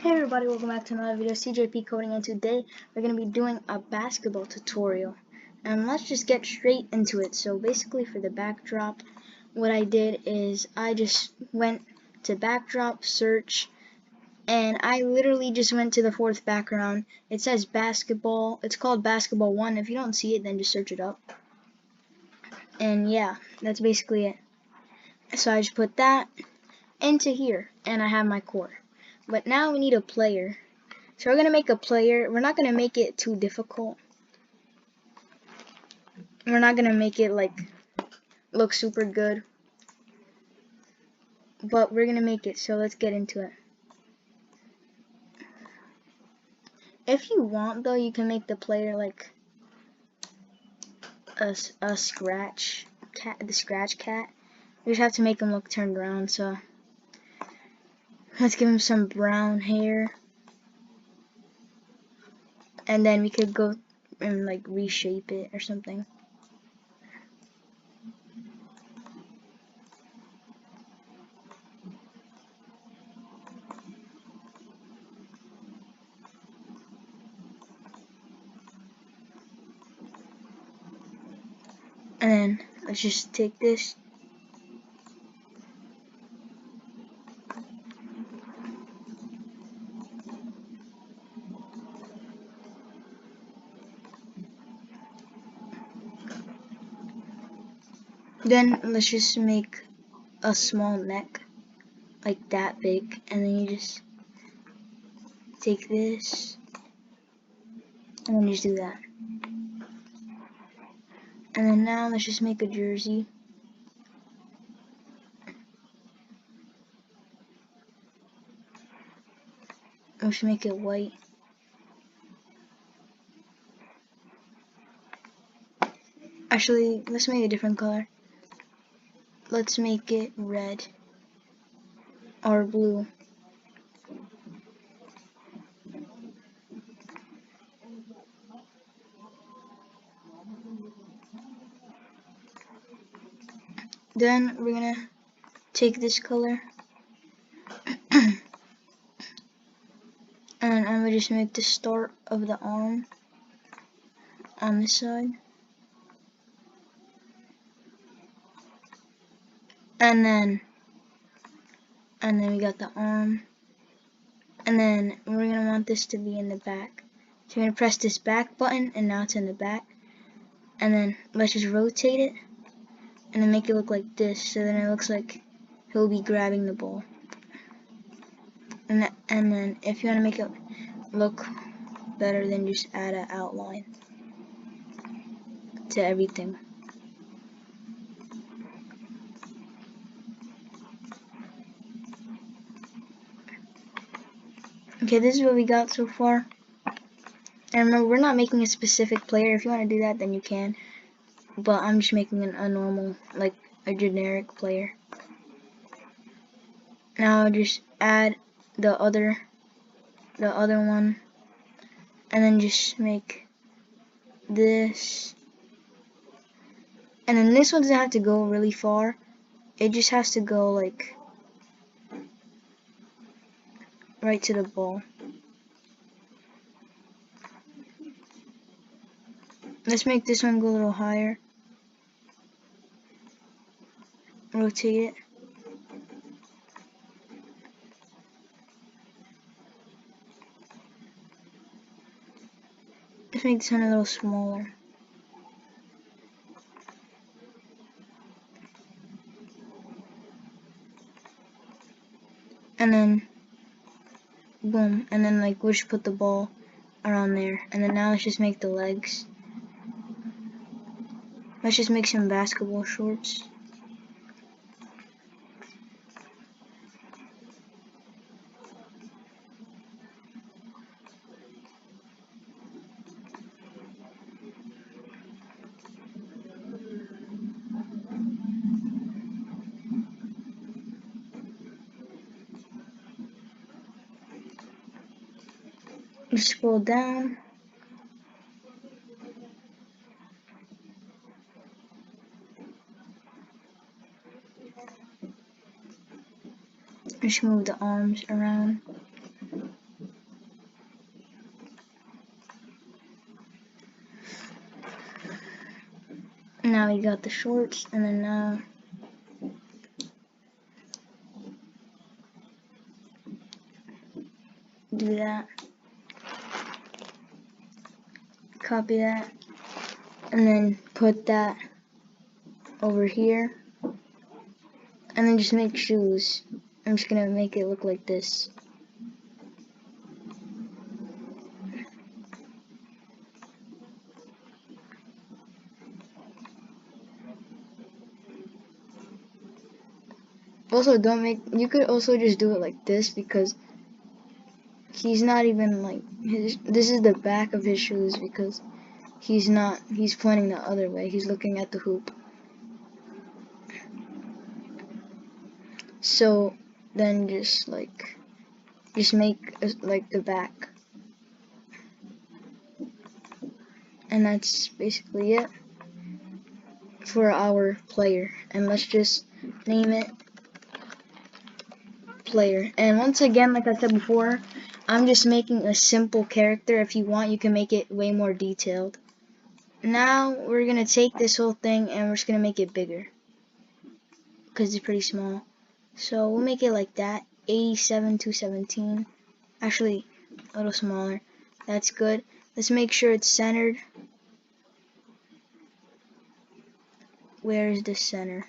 Hey everybody, welcome back to another video. CJP Coding, and today we're going to be doing a basketball tutorial. And let's just get straight into it. So basically for the backdrop, what I did is I just went to backdrop, search, and I literally just went to the fourth background. It says basketball. It's called basketball 1. If you don't see it, then just search it up. And yeah, that's basically it. So I just put that into here, and I have my core. But now we need a player. So we're going to make a player. We're not going to make it too difficult. We're not going to make it like look super good. But we're going to make it. So let's get into it. If you want though, you can make the player like a scratch cat, the scratch cat. You just have to make him look turned around. So let's give him some brown hair. And then we could go and like reshape it or something. And then let's just take this. Then let's just make a small neck, like that big, and then you just take this, and then just do that. And then now let's just make a jersey. Let's make it white. Actually, let's make a different color. Let's make it red or blue. Then we're gonna take this color and I'm gonna just make the start of the arm on this side. And then we got the arm. And then we're gonna want this to be in the back. So you're gonna press this back button and now it's in the back. And then let's just rotate it and then make it look like this, so then it looks like he'll be grabbing the ball. And then if you want to make it look better, then just add an outline to everything. Okay, this is what we got so far. And remember, we're not making a specific player. If you want to do that, then you can. But I'm just making a normal, like a generic player. Now just add the other one, and then just make this. And then this one doesn't have to go really far. It just has to go like right to the ball. Let's make this one go a little higher. Rotate it. Let's make this one a little smaller. And then boom, and then like we'll just put the ball around there. And then now let's just make the legs. Let's just make some basketball shorts. Just scroll down. Just move the arms around. Now you got the shorts, and then now do that, copy that, and then put that over here, and then just make shoes. I'm just gonna make it look like this. Also, you could also just do it like this, because he's not even like, this is the back of his shoes, because he's pointing the other way, he's looking at the hoop. So then just make like the back, and that's basically it for our player. And let's just name it player. And once again, like I said before, I'm just making a simple character. If you want, you can make it way more detailed. Now we're gonna take this whole thing and we're just gonna make it bigger, because it's pretty small. So we'll make it like that, 87 to 17. Actually, a little smaller. That's good. Let's make sure it's centered. Where is the center?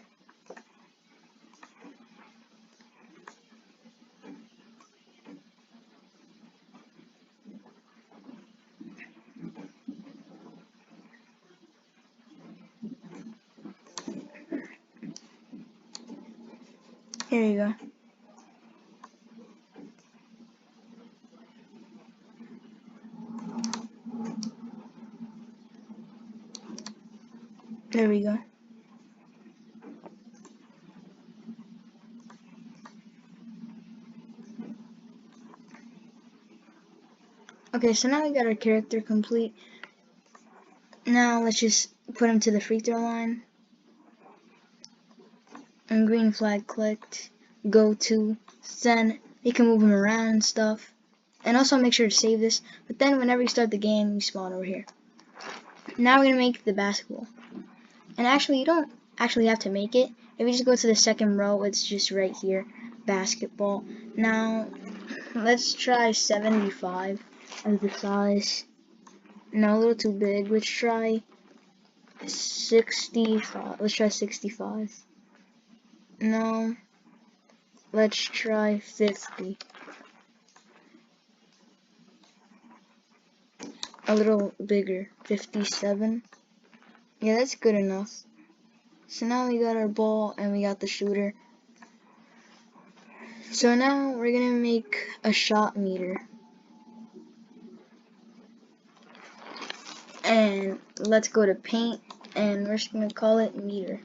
Here you go. There we go. Okay, so now we got our character complete. Now let's just put him to the free throw line. And green flag clicked. Go to. Then you can move him around and stuff. And also make sure to save this. But then whenever you start the game, you spawn over here. Now we're going to make the basketball. And actually, you don't actually have to make it. If you just go to the second row, it's just right here. Basketball. Now, let's try 75 as the size. No, a little too big. Let's try 65. Let's try 65. No. Let's try 50. A little bigger. 57. Yeah, that's good enough. So now we got our ball and we got the shooter. So now we're gonna make a shot meter. And let's go to paint and we're just gonna call it meter.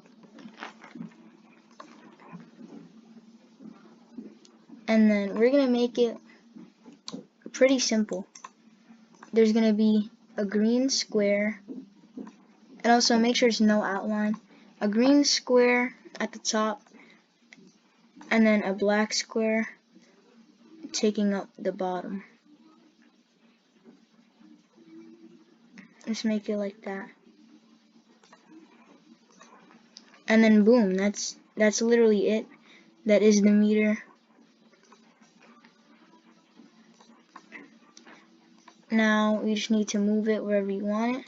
And then we're gonna make it pretty simple. There's gonna be a green square, and also make sure there's no outline. A green square at the top, and then a black square taking up the bottom. Let's make it like that. And then boom, that's literally it. That is the meter. Now we just need to move it wherever you want it.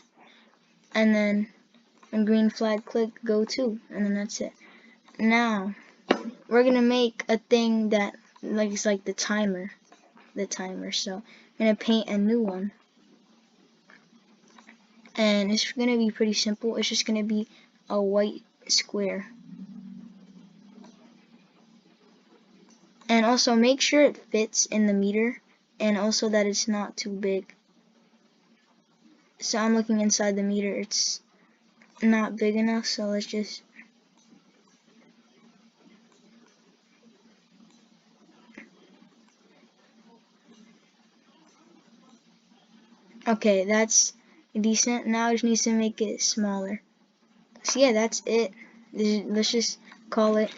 And then when green flag click, go to, and then that's it. Now we're gonna make a thing that is like the timer. So I'm gonna paint a new one. And it's gonna be pretty simple. It's just gonna be a white square. And also make sure it fits in the meter, and also that it's not too big. So I'm looking inside the meter, it's not big enough, so let's just okay, that's decent. Now I just need to make it smaller. So yeah, that's it. Let's just call it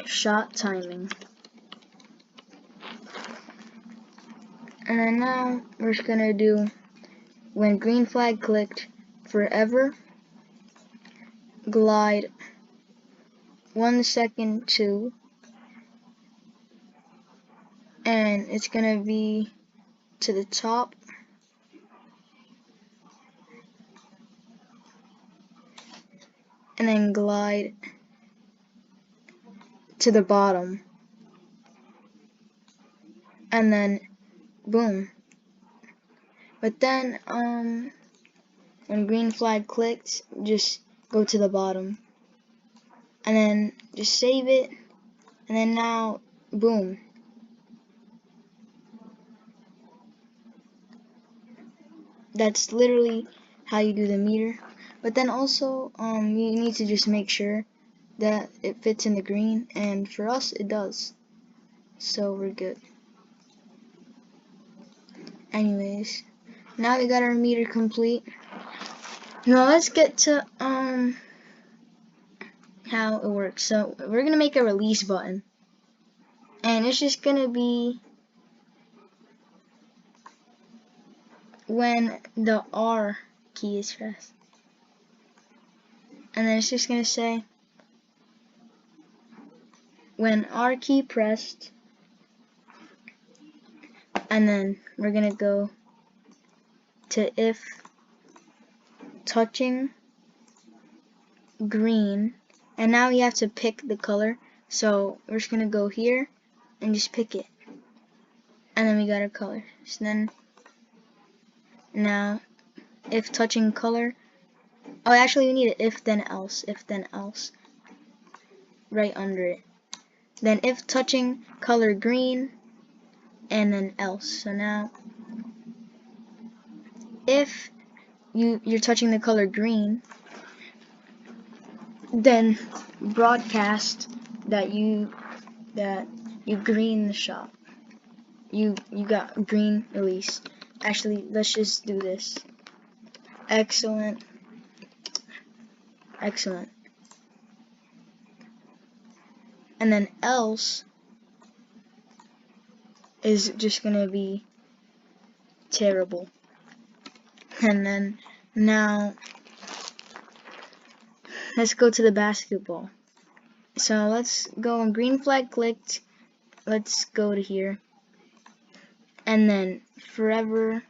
shot timing. And then now we're just gonna do when green flag clicked forever, glide 1 second to, and it's gonna be to the top, and then glide to the bottom, and then boom. But then when green flag clicked, just go to the bottom, and then just save it, and then now boom. That's literally how you do the meter. But then also you need to just make sure that it fits in the green, and for us it does, so we're good. Anyways, now we got our meter complete. Now let's get to how it works. So we're gonna make a release button, and it's just gonna be when the R key is pressed, and then it's just gonna say when R key pressed, and then we're gonna go to if touching green, and now you have to pick the color, so we're just gonna go here and just pick it, and then we got our color. So then now if touching color, oh actually we need it if then else right under it, then if touching color green, and then else. So now if you're touching the color green, then broadcast that you green the shot. You got green release. Actually, let's just do this. Excellent. Excellent. And then else is just gonna be terrible. And then now let's go to the basketball. So let's go on green flag clicked. Let's go to here. And then forever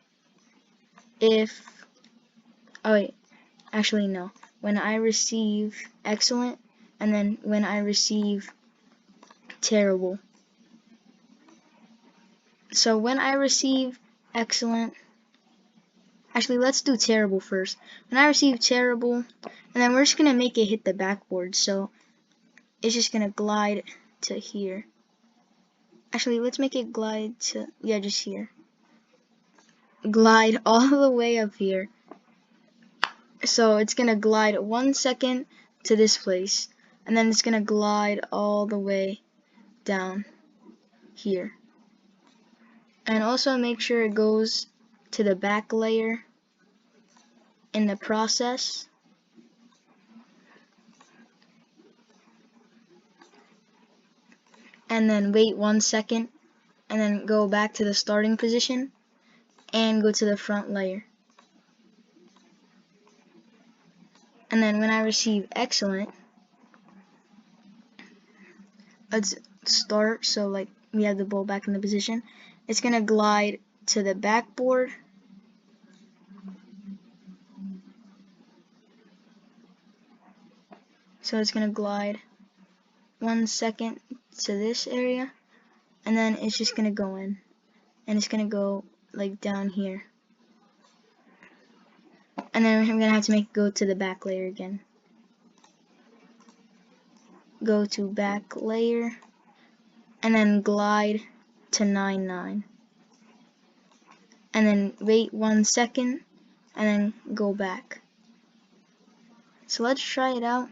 if, oh wait, actually no. When I receive excellent, and then when I receive terrible. So when I receive excellent, actually let's do terrible first. When I receive terrible, and then we're just gonna make it hit the backboard, so it's just gonna glide to here. Actually, let's make it glide to, yeah, just here. Glide all the way up here. So it's gonna glide 1 second to this place, and then it's gonna glide all the way down here. And also make sure it goes to the back layer in the process. And then wait 1 second, and then go back to the starting position and go to the front layer. And then when I receive excellent, let's start, so like we have the ball back in the position. It's gonna glide to the backboard, so it's gonna glide 1 second to this area, and then it's just gonna go in, and it's gonna go like down here, and then I'm gonna have to make it go to the back layer again. Go to back layer, and then glide to 9-9, and then wait 1 second, and then go back. So let's try it out.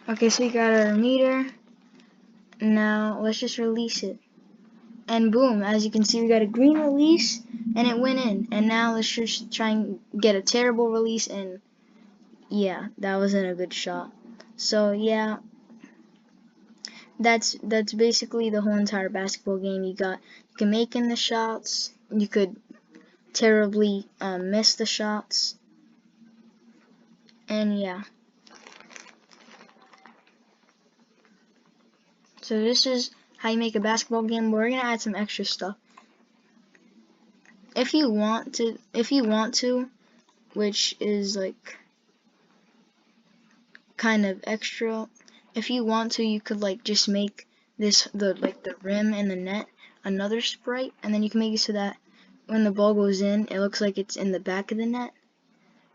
Okay, so we got our meter. Now let's just release it, and boom, as you can see we got a green release and it went in. And now let's just try and get a terrible release, and yeah, that wasn't a good shot. So yeah, that's basically the whole entire basketball game. You can make in the shots, you could terribly miss the shots, And yeah. So this is how you make a basketball game, but we're gonna add some extra stuff. If you want to, which is like kind of extra, if you want to, you could like just make this the rim and the net another sprite, and then you can make it so that when the ball goes in, it looks like it's in the back of the net.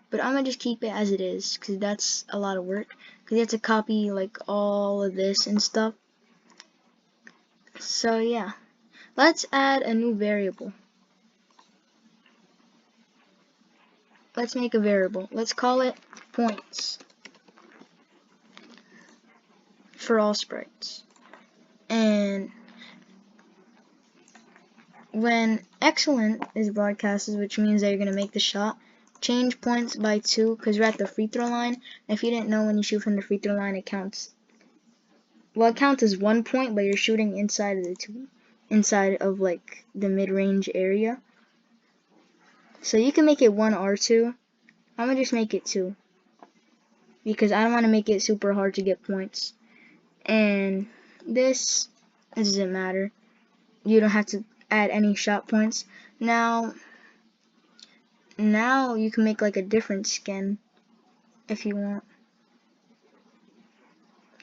But I'm gonna just keep it as it is, because that's a lot of work, because you have to copy like all of this and stuff. So yeah, let's add a new variable. Let's make a variable. Let's call it points for all sprites. And when excellent is broadcasted, which means that you're going to make the shot, change points by 2 because we're at the free throw line. If you didn't know, when you shoot from the free throw line, it counts. Well, it counts as 1 point, but you're shooting inside of inside of like the mid-range area. So you can make it 1 or 2. I'm gonna just make it 2 because I don't want to make it super hard to get points. And this doesn't matter. You don't have to add any shot points. Now you can make like a different skin if you want.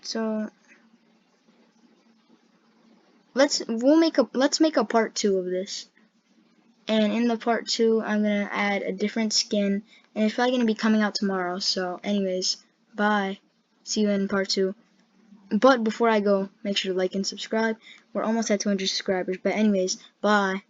So let's make a part 2 of this. And in the part 2, I'm gonna add a different skin, and it's probably gonna be coming out tomorrow. So anyways, bye. See you in part 2. But before I go, make sure to like and subscribe. We're almost at 200 subscribers. But anyways, bye.